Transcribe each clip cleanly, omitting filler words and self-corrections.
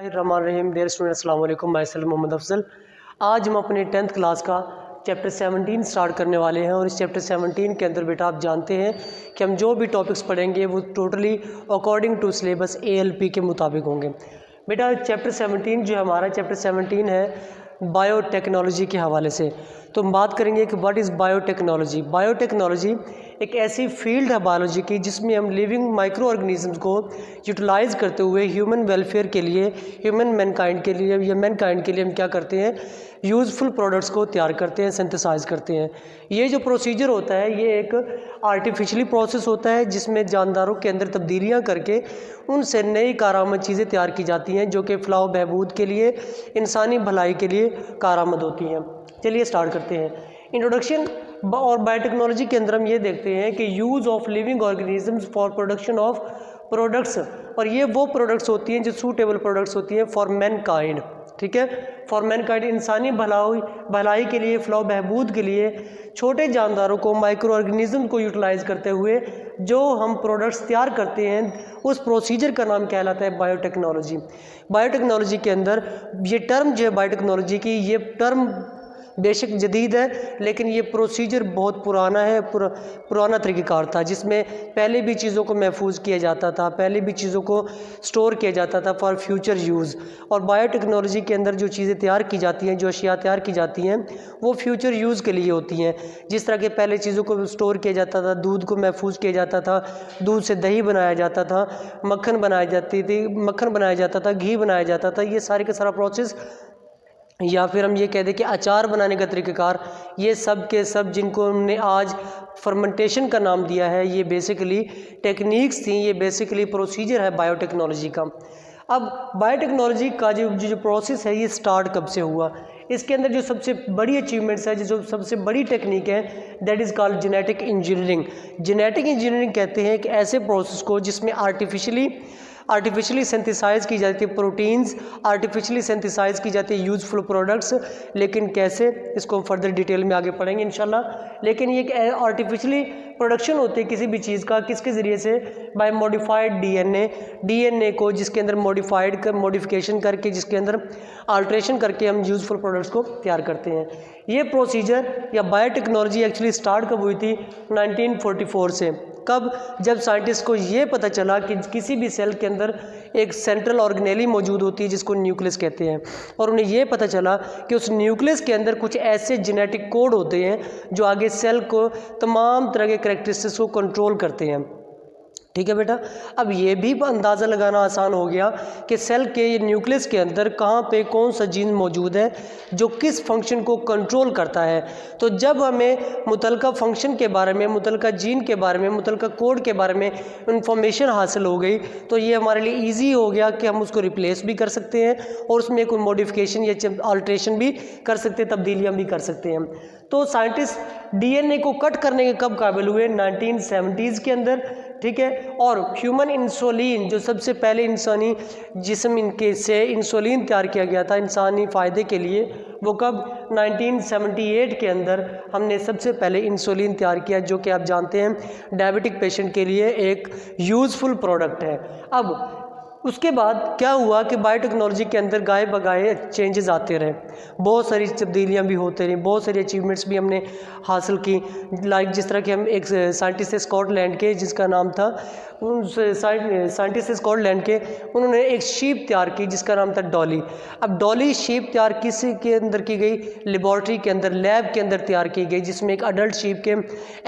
रहीम dear student अस्सलाम वालेकुम। Myself Mohammad Afzal. आज हम अपने 10th क्लास का चैप्टर 17 स्टार्ट करने वाले हैं और इस चैप्टर 17 के अंदर बेटा आप जानते हैं कि हम जो भी टॉपिक्स पढ़ेंगे वो totally according to syllabus ALP के मुताबिक होंगे। बेटा चैप्टर 17 जो हमारा चैप्टर 17 है बायोटेक्नोलॉजी के हवाले से, तो हम बात करेंगे कि व्हाट इज़ बायोटेक्नोलॉजी। बायोटेक्नोलॉजी एक ऐसी फील्ड है बायोलॉजी की जिसमें हम लिविंग माइक्रो ऑर्गेनिज्म्स को यूटिलाइज़ करते हुए ह्यूमन वेलफेयर के लिए, ह्यूमन मैनकाइंड के लिए या मैनकाइंड के लिए हम क्या करते हैं, यूज़फुल प्रोडक्ट्स को तैयार करते हैं, सिंथेसाइज करते हैं। ये जो प्रोसीजर होता है ये एक आर्टिफिशियली प्रोसेस होता है जिसमें जानदारों के अंदर तब्दीलियाँ करके उनसे नई कारआमद चीज़ें तैयार की जाती हैं जो कि फ़लाह बहबूद के लिए, इंसानी भलाई के लिए कारआमद होती हैं। चलिए स्टार्ट करते हैं। इंट्रोडक्शन और बायोटेक्नोलॉजी के अंदर हम ये देखते हैं कि use of living organisms for production of products, और ये वो प्रोडक्ट्स होती हैं जो सूटेबल प्रोडक्ट्स होती हैं फॉर मैनकाइंड। ठीक है, फॉर मैनकाइंड इंसानी भलाई के लिए, फ़लाह बहबूद के लिए छोटे जानदारों को, माइक्रो ऑर्गेनिज्म को यूटिलाइज़ करते हुए जो हम प्रोडक्ट्स तैयार करते हैं उस प्रोसीजर का नाम कहलाता है बायोटेक्नोलॉजी। बायोटेक्नोलॉजी के अंदर ये टर्म जो है बायोटेक्नोलॉजी की, ये टर्म बेशक जदीद है लेकिन ये प्रोसीजर बहुत पुराना है, पुराना तरीक़ाकार था जिसमें पहले भी चीज़ों को महफूज किया जाता था, पहले भी चीज़ों को स्टोर किया जाता था फॉर फ्यूचर यूज़। और बायोटेक्नोलॉजी के अंदर जो चीज़ें तैयार की जाती हैं, जो अशिया तैयार की जाती हैं वो फ्यूचर यूज़ के लिए होती हैं। जिस तरह के पहले चीज़ों को स्टोर किया जाता था, दूध को महफूज किया जाता था, दूध से दही बनाया जाता था, मक्खन बनाया जाता था, घी बनाया जाता था, ये सारे का सारा प्रोसेस, या फिर हम ये कह दें कि अचार बनाने का तरीक़ाकार, ये सब के सब जिनको हमने आज फर्मेंटेशन का नाम दिया है, ये बेसिकली टेक्निक्स थी, ये बेसिकली प्रोसीजर है बायोटेक्नोलॉजी का। अब बायोटेक्नोलॉजी का जो प्रोसेस है ये स्टार्ट कब से हुआ, इसके अंदर जो सबसे बड़ी अचीवमेंट्स है, जो सबसे बड़ी टेक्निक है, that is called genetic engineering. Genetic engineering कहते हैं कि ऐसे प्रोसेस को जिसमें आर्टिफिशियली सिंथेसाइज़ की जाती है प्रोटीन्स, आर्टिफिशियली सिंथेसाइज़ की जाती है यूज़फुल प्रोडक्ट्स। लेकिन कैसे, इसको हम फर्दर डिटेल में आगे पढ़ेंगे इंशाल्लाह। लेकिन ये आर्टिफिशियली प्रोडक्शन होती है किसी भी चीज़ का, किसके ज़रिए से, बाय मॉडिफाइड डीएनए को जिसके अंदर मॉडिफिकेशन करके, जिसके अंदर अल्ट्रेशन करके हम यूज़फुल प्रोडक्ट्स को तैयार करते हैं। ये प्रोसीजर या बायोटेक्नोलॉजी एक्चुअली स्टार्ट कब हुई थी, 1944 से। कब, जब साइंटिस्ट को ये पता चला कि किसी भी सेल के अंदर एक सेंट्रल ऑर्गेनेली मौजूद होती है जिसको न्यूक्लियस कहते हैं, और उन्हें ये पता चला कि उस न्यूक्लियस के अंदर कुछ ऐसे जेनेटिक कोड होते हैं जो आगे सेल को तमाम तरह के करैक्टरिस्टिक्स को कंट्रोल करते हैं। ठीक है बेटा, अब ये भी अंदाज़ा लगाना आसान हो गया कि सेल के न्यूक्लियस के अंदर कहाँ पे कौन सा जीन मौजूद है जो किस फंक्शन को कंट्रोल करता है। तो जब हमें मुतलका फंक्शन के बारे में, मुतलका जीन के बारे में, मुतलका कोड के बारे में इंफॉर्मेशन हासिल हो गई तो ये हमारे लिए ईजी हो गया कि हम उसको रिप्लेस भी कर सकते हैं और उसमें कोई मॉडिफिकेशन या अल्ट्रेशन भी कर सकते हैं, तब्दीलियाँ भी कर सकते हैं। तो साइंटिस्ट डीएनए को कट करने के कब काबिल हुए, 1970s के अंदर। ठीक है, और ह्यूमन इंसुलिन, जो सबसे पहले इंसानी जिस्म इनके से इंसुलिन तैयार किया गया था इंसानी फ़ायदे के लिए, वो कब, 1978 के अंदर हमने सबसे पहले इंसुलिन तैयार किया, जो कि आप जानते हैं डायबिटिक पेशेंट के लिए एक यूज़फुल प्रोडक्ट है। अब उसके बाद क्या हुआ कि बायोटेक्नोलॉजी के अंदर गाए बगाए चेंजेस आते रहे, बहुत सारी तब्दीलियाँ भी होते रही, बहुत सारी अचीवमेंट्स भी हमने हासिल की। लाइक जिस तरह के हम एक साइंटिस्ट है स्कॉटलैंड के जिसका नाम था, उन साइंटिस्ट स्कॉटलैंड के, उन्होंने एक शीप तैयार की जिसका नाम था डॉली। अब डॉली शीप तैयार किसी के अंदर की गई, लेबॉर्ट्री के अंदर, लैब के अंदर तैयार की गई, जिसमें एक अडल्ट शीप के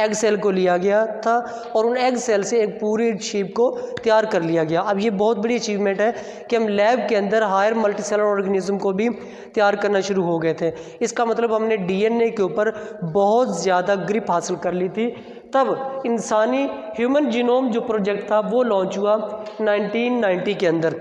एग सेल को लिया गया था और उन एग सेल से एक पूरी शीप को तैयार कर लिया गया। अब ये बहुत बड़ी अचीवमेंट है कि हम लैब के अंदर हायर मल्टीसेलर ऑर्गेनिज्म को भी तैयार करना शुरू हो गए थे। इसका मतलब हमने डीएनए के ऊपर बहुत ज़्यादा ग्रिप हासिल कर ली थी। तब इंसानी ह्यूमन जीनोम जो प्रोजेक्ट था वो लॉन्च हुआ 1990 के अंदर।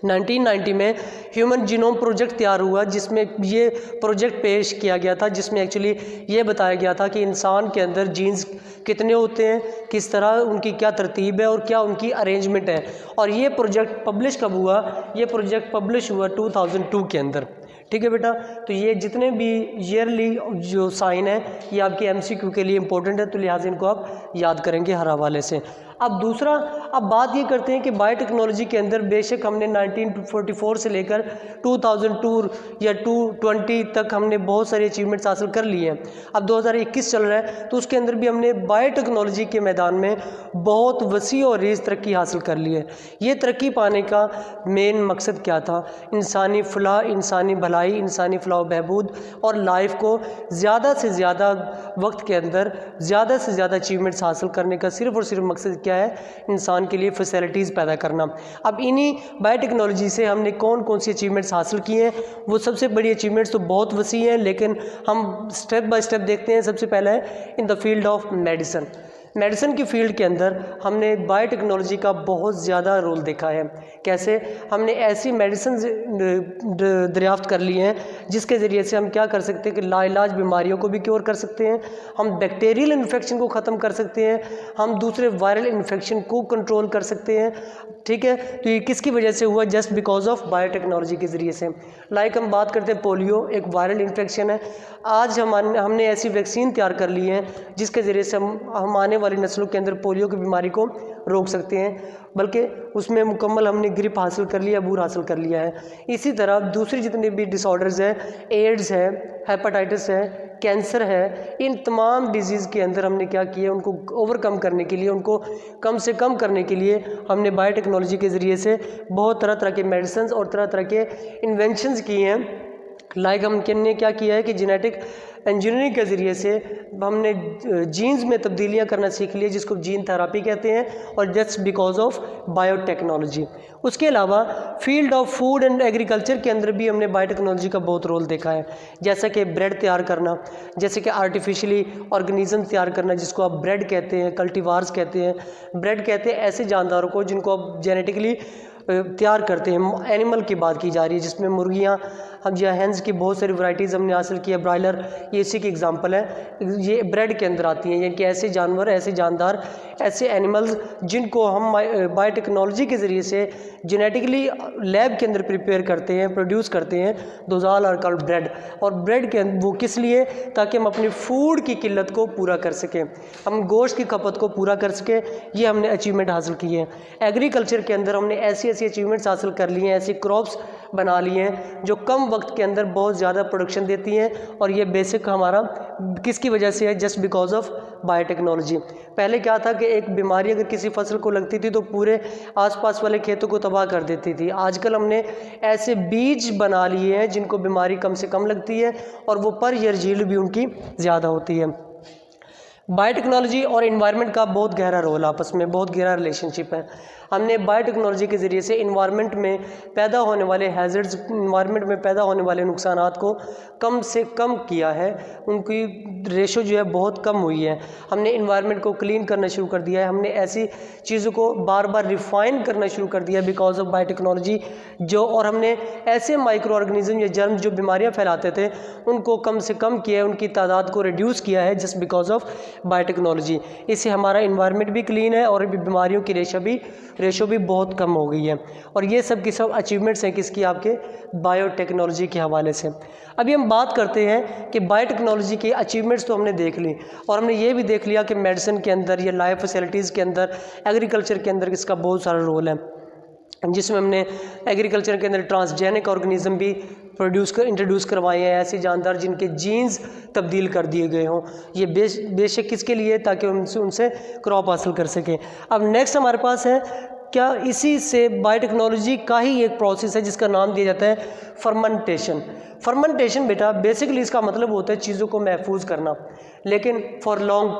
1990 में ह्यूमन जीनोम प्रोजेक्ट तैयार हुआ जिसमें ये प्रोजेक्ट पेश किया गया था, जिसमें एक्चुअली ये बताया गया था कि इंसान के अंदर जीन्स कितने होते हैं, किस तरह उनकी क्या तरतीब है और क्या उनकी अरेंजमेंट है। और ये प्रोजेक्ट पब्लिश कब हुआ, ये प्रोजेक्ट पब्लिश हुआ 2002 के अंदर। ठीक है बेटा, तो ये जितने भी ईयरली जो साइन है ये आपके MCQ के लिए इंपॉर्टेंट है, तो लिहाजा इनको आप याद करेंगे हर हवाले से। अब बात ये करते हैं कि बायोटेक्नोलॉजी के अंदर बेशक हमने 1944 से लेकर 2002 या 2020 तक हमने बहुत सारे अचीवमेंट्स हासिल कर लिए हैं। अब 2021 चल रहा है तो उसके अंदर भी हमने बायोटेक्नोलॉजी के मैदान में बहुत वसी और रेज़ तरक्की हासिल कर ली है। ये तरक्की पाने का मेन मकसद क्या था? इंसानी फलाह, इंसानी भलाई, इंसानी फलाह बहबूद और लाइफ को ज़्यादा से ज़्यादा वक्त के अंदर ज़्यादा से ज़्यादा अचीवमेंट्स हासिल करने का सिर्फ़ और सिर्फ मकसद क्या है? इंसान के लिए फैसिलिटीज़ पैदा करना। अब इन्हीं बायोटेक्नोलॉजी से हमने कौन कौन सी अचीवमेंट्स हासिल किए हैं? वो सबसे बड़ी अचीवमेंट्स तो बहुत वसी हैं, लेकिन हम स्टेप बाय स्टेप देखते हैं। सबसे पहला है in the field of medicine. Medicine की फील्ड के अंदर हमने बायोटेक्नोलॉजी का बहुत ज़्यादा रोल देखा है। कैसे? हमने ऐसी मेडिसिन दरियाफ्त कर ली हैं जिसके ज़रिए से हम क्या कर सकते हैं कि लाइलाज बीमारियों को भी क्योर कर सकते हैं, हम बैक्टीरियल इन्फेक्शन को ख़त्म कर सकते हैं, हम दूसरे वायरल इन्फेक्शन को कंट्रोल कर सकते हैं। ठीक है, तो ये किसकी वजह से हुआ? जस्ट बिकॉज ऑफ बायोटेक्नोलॉजी के ज़रिए से। लाइक हम बात करते हैं पोलियो, एक वायरल इन्फेक्शन है। आज हमने ऐसी वैक्सीन तैयार कर ली है जिसके ज़रिए से हम आने वाली नस्लों के अंदर पोलियो की बीमारी को रोक सकते हैं, बल्कि उसमें मुकम्मल हमने ग्रिप हासिल कर लिया, अबूर हासिल कर लिया है। इसी तरह दूसरी जितनी भी डिसऑर्डर्स है, एड्स है, हेपेटाइटिस है, कैंसर है, इन तमाम डिजीज़ के अंदर हमने क्या किया? उनको ओवरकम करने के लिए, उनको कम से कम करने के लिए हमने बायोटेक्नोलॉजी के ज़रिए से बहुत तरह तरह के मेडिसिन और तरह तरह के इन्वेंशंस किए हैं। लाइक हमने क्या किया है कि जेनेटिक इंजीनियरिंग के ज़रिए से हमने जीन्स में तब्दीलियाँ करना सीख लिया, जिसको जीन थेरापी कहते हैं, और जस्ट बिकॉज ऑफ बायोटेक्नोलॉजी। उसके अलावा field of food and agriculture के अंदर भी हमने बायोटेक्नोलॉजी का बहुत रोल देखा है। जैसा कि ब्रेड तैयार करना, जैसे कि आर्टिफिशियली ऑर्गेनिज्म तैयार करना, जिसको आप ब्रेड कहते हैं, कल्टीवार्स कहते हैं। ब्रेड कहते हैं ऐसे जानदारों को जिनको आप जेनेटिकली तैयार करते हैं। एनिमल की बात की जा रही है जिसमें मुर्गियाँ या हैंस की बहुत सारी वैरायटीज़ हमने हासिल की है। ब्रायलर ये इसी की एग्जांपल है, ये ब्रेड के अंदर आती हैं। यानी कि ऐसे जानवर, ऐसे जानदार, ऐसे एनिमल्स जिनको हम बायोटेक्नोलॉजी के ज़रिए से जेनेटिकली लैब के अंदर प्रिपेयर करते हैं, प्रोड्यूस करते हैं, those all are called bread. और ब्रेड के वो किस लिए? ताकि हम अपनी फूड की किल्लत को पूरा कर सकें, हम गोश्त की खपत को पूरा कर सकें। ये हमने अचीवमेंट हासिल की है। एग्रीकल्चर के अंदर हमने ऐसी अचीवमेंट्स हासिल कर ली हैं, ऐसी क्रॉप्स बना लिए हैं जो कम वक्त के अंदर बहुत ज़्यादा प्रोडक्शन देती हैं, और ये बेसिक हमारा किसकी वजह से है? Just because of biotechnology. पहले क्या था कि एक बीमारी अगर किसी फसल को लगती थी तो पूरे आसपास वाले खेतों को तबाह कर देती थी। आजकल हमने ऐसे बीज बना लिए हैं जिनको बीमारी कम से कम लगती है और वो पर ईयर यील्ड भी उनकी ज़्यादा होती है। बायोटेक्नोलॉजी और एनवायरनमेंट का बहुत गहरा रोल, आपस में बहुत गहरा रिलेशनशिप है। हमने बायोटेक्नोलॉजी के ज़रिए से इन्वायरमेंट में पैदा होने वाले हैज़र्ड्स, इन्वायरमेंट में पैदा होने वाले नुकसानात को कम से कम किया है, उनकी रेशो जो है बहुत कम हुई है। हमने इन्वायरमेंट को क्लीन करना शुरू कर दिया है, हमने ऐसी चीज़ों को बार बार रिफ़ाइन करना शुरू कर दिया बिकॉज ऑफ बायोटेक्नोलॉजी और हमने ऐसे माइक्रो ऑर्गेनिज्म या जर्म जो बीमारियाँ फैलाते थे उनको कम से कम किया है, उनकी तादाद को रिड्यूस किया है जस्ट बिकॉज ऑफ बायोटेक्नोलॉजी। इससे हमारा इन्वायरमेंट भी क्लीन है और बीमारियों की रेशो भी बहुत कम हो गई है। और ये सब की सब अचीवमेंट्स हैं किसकी? आपके बायोटेक्नोलॉजी के हवाले से। अभी हम बात करते हैं कि बायोटेक्नोलॉजी की अचीवमेंट्स तो हमने देख ली, और हमने ये भी देख लिया कि मेडिसिन के अंदर या लाइफ फैसिलिटीज़ के अंदर, एग्रीकल्चर के अंदर इसका बहुत सारा रोल है, जिसमें हमने एग्रीकल्चर के अंदर ट्रांसजेनिक ऑर्गेनिज्म भी इंट्रोड्यूस करवाए हैं, ऐसे जानदार जिनके जीन्स तब्दील कर दिए गए हों। ये बेशक किसके लिए? ताकि उनसे क्रॉप हासिल कर सकें। अब नेक्स्ट हमारे पास है क्या? इसी से बायोटेक्नोलॉजी का ही एक प्रोसेस है जिसका नाम दिया जाता है फर्मेंटेशन। फर्मेंटेशन बेटा बेसिकली इसका मतलब होता है चीज़ों को महफूज करना, लेकिन फॉर लॉन्ग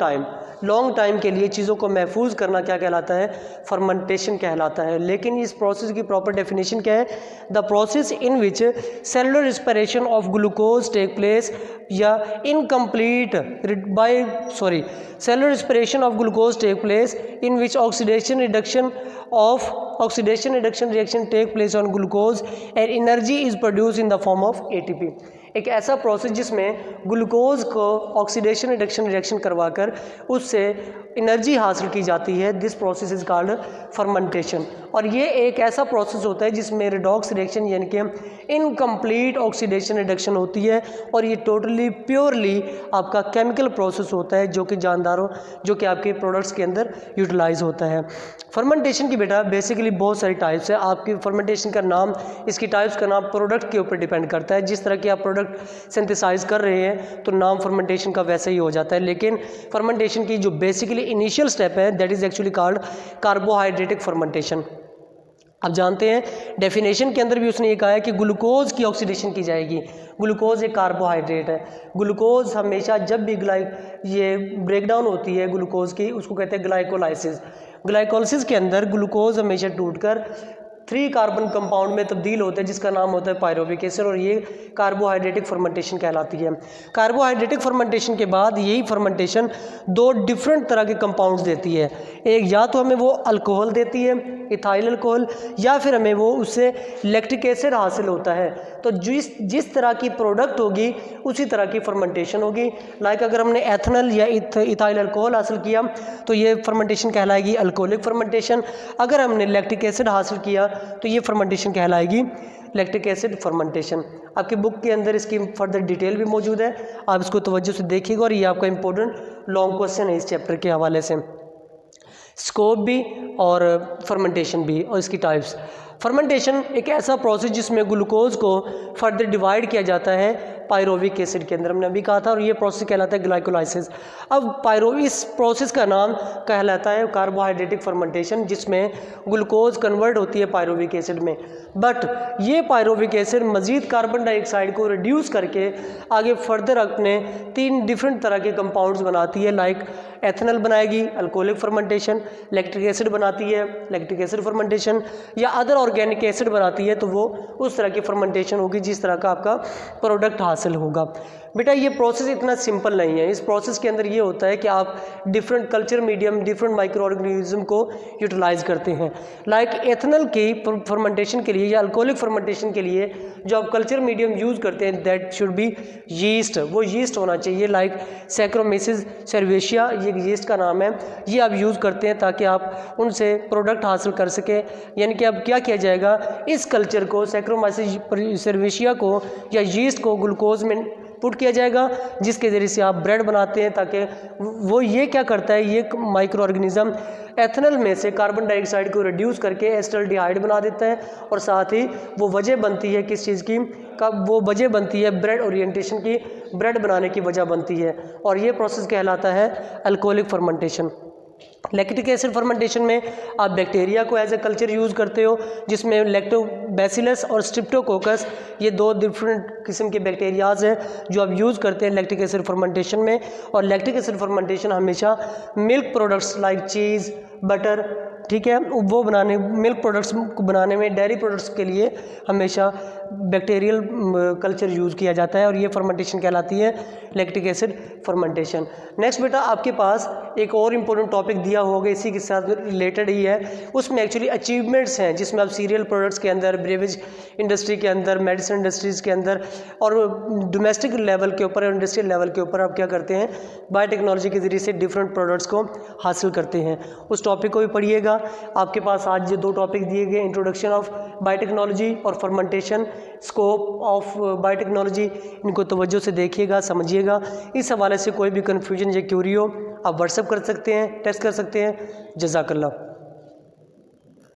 टाइम के लिए चीज़ों को महफूज करना क्या कहलाता है? फर्मेंटेशन कहलाता है। लेकिन इस प्रोसेस की प्रॉपर डेफिनेशन क्या है? The process in which cellular respiration of glucose take place या cellular respiration of glucose take place in which oxidation reduction reaction take place on glucose and energy is produce in the form of ATP। एक ऐसा process जिसमें glucose को oxidation reduction reaction करवाकर उससे energy हासिल की जाती है, this process is called fermentation. और ये एक ऐसा प्रोसेस होता है जिसमें रिडॉक्स रिएक्शन यानी कि इनकम्प्लीट ऑक्सीडेशन रिडक्शन होती है, और ये टोटली प्योरली आपका केमिकल प्रोसेस होता है जो कि जानदारों जो कि आपके प्रोडक्ट्स के अंदर यूटिलाइज होता है। फर्मेंटेशन की बेटा बेसिकली बहुत सारी टाइप्स है। आपकी फर्मेंटेशन का नाम, इसकी टाइप्स का नाम प्रोडक्ट के ऊपर डिपेंड करता है। जिस तरह की आप प्रोडक्ट सिंथेसाइज कर रहे हैं तो नाम फर्मेंटेशन का वैसा ही हो जाता है। लेकिन फर्मेंटेशन की जो बेसिकली इनिशियल स्टेप है that is actually called carbohydratic fermentation. आप जानते हैं डेफिनेशन के अंदर भी उसने ये कहा है कि ग्लूकोज की ऑक्सीडेशन की जाएगी। ग्लूकोज एक कार्बोहाइड्रेट है। ग्लूकोज हमेशा जब भी ये ब्रेकडाउन होती है ग्लूकोज की, उसको कहते हैं ग्लाइकोलाइसिस। ग्लाइकोलाइसिस के अंदर ग्लूकोज हमेशा टूटकर 3 कार्बन कंपाउंड में तब्दील होते हैं जिसका नाम होता है पायरोविक एसिड, और ये कार्बोहाइड्रेटिक फर्मेंटेशन कहलाती है। कार्बोहाइड्रेटिक फर्मेंटेशन के बाद यही फर्मेंटेशन 2 डिफरेंट तरह के कंपाउंड्स देती है। एक या तो हमें वो अल्कोहल देती है, इथाइल अल्कोहल, या फिर हमें वो उससे लैक्टिक एसिड हासिल होता है। तो जिस तरह की प्रोडक्ट होगी उसी तरह की फर्मेंटेशन होगी। लाइक अगर हमने एथनॉल या इथाइल अल्कोहल हासिल किया तो ये फर्मेंटेशन कहलाएगी अल्कोहलिक फर्मेंटेशन। अगर हमने लैक्टिक एसिड हासिल किया तो ये फर्मेंटेशन कहलाएगी लैक्टिक एसिड फर्मेंटेशन। आपकी बुक के अंदर इसकी फर्दर डिटेल भी मौजूद है, आप इसको तवज्जो से देखिएगा, और ये आपका इंपॉर्टेंट लॉन्ग क्वेश्चन है इस चैप्टर के हवाले से। स्कोप भी और फर्मेंटेशन भी और इसकी टाइप्स। फर्मेंटेशन एक ऐसा प्रोसेस जिसमें ग्लूकोज को फर्दर डिवाइड किया जाता है पायरोविक एसिड के अंदर, हमने अभी कहा था, और ये प्रोसेस कहलाता है ग्लाइकोलाइसिस। अब इस प्रोसेस का नाम कहलाता है कार्बोहाइड्रेटिक फर्मेंटेशन, जिसमें ग्लूकोज कन्वर्ट होती है पायरोविक एसिड में। बट ये पायरोविक एसिड मज़ीद कार्बन डाइऑक्साइड को रिड्यूस करके आगे फर्दर अपने 3 डिफरेंट तरह के कंपाउंड्स बनाती है। लाइक एथनॉल बनाएगी अल्कोहलिक फर्मेंटेशन, लैक्टिक एसिड बनाती है लैक्टिक एसिड फर्मेंटेशन, या अदर ऑर्गेनिक एसिड बनाती है तो वो उस तरह की फर्मेंटेशन होगी जिस तरह का आपका प्रोडक्ट हासिल होगा। बेटा ये प्रोसेस इतना सिंपल नहीं है। इस प्रोसेस के अंदर ये होता है कि आप different culture medium, different micro organism को यूटिलाइज करते हैं। लाइक एथनॉल की फर्मेंटेशन के लिए या अल्कोहलिक फर्मेंटेशन के लिए जो आप कल्चर मीडियम यूज़ करते हैं दैट शुड बी यीस्ट, वो यीस्ट होना चाहिए। लाइक सैक्रोमिसिस सर्वेशिया ये यीस्ट का नाम है, ये आप यूज़ करते हैं ताकि आप उनसे प्रोडक्ट हासिल कर सकें। यानी कि अब क्या किया जाएगा, इस कल्चर को सैक्रोमिसिस सर्वेशिया को या यीस्ट को ग्लूकोज में पुट किया जाएगा, जिसके ज़रिए से आप ब्रेड बनाते हैं, ताकि वो ये क्या करता है, ये माइक्रो ऑर्गेनिज़म एथनॉल में से कार्बन डाइऑक्साइड को रिड्यूस करके एसिटाल्डिहाइड बना देता है, और साथ ही वो वजह बनती है किस चीज़ की, वो वजह बनती है ब्रेड ओरिएंटेशन की, ब्रेड बनाने की वजह बनती है, और ये प्रोसेस कहलाता है alcoholic fermentation. Lactic acid fermentation में आप बैक्टीरिया को एज ए कल्चर यूज़ करते हो, जिसमें लैक्टोबैसिलस और स्ट्रिप्टोकोकस ये 2 डिफरेंट किस्म के बैक्टीरियाज हैं जो आप यूज़ करते हैं लैक्टिक एसिड फर्मेंटेशन में। और लैक्टिक एसिड फर्मेंटेशन हमेशा मिल्क प्रोडक्ट्स लाइक चीज़, बटर, ठीक है, वो बनाने, मिल्क प्रोडक्ट्स को बनाने में, डेयरी प्रोडक्ट्स के लिए हमेशा बैक्टीरियल कल्चर यूज़ किया जाता है, और ये फर्मेंटेशन कहलाती है लैक्टिक एसिड फर्मेंटेशन। नेक्स्ट बेटा आपके पास एक और इम्पोर्टेंट टॉपिक दिया होगा, इसी के साथ रिलेटेड ही है, उसमें एक्चुअली अचीवमेंट्स हैं जिसमें आप सीरियल प्रोडक्ट्स के अंदर, ब्रेवेज इंडस्ट्री के अंदर, मेडिसिन इंडस्ट्रीज़ के अंदर, और डोमेस्टिक लेवल के ऊपर और इंडस्ट्रियल लेवल के ऊपर आप क्या करते हैं, बायोटेक्नोलॉजी के ज़रिए से डिफरेंट प्रोडक्ट्स को हासिल करते हैं। उस टॉपिक को भी पढ़िएगा। आपके पास आज जो 2 टॉपिक दिए गए, इंट्रोडक्शन ऑफ बायोटेक्नोलॉजी और फर्मेंटेशन, स्कोप ऑफ बायोटेक्नोलॉजी, इनको तवज्जो से देखिएगा, समझिएगा। इस हवाले से कोई भी कन्फ्यूजन या क्यूरी हो आप व्हाट्सएप कर सकते हैं, टेक्स्ट कर सकते हैं। जज़ाकल्लाह।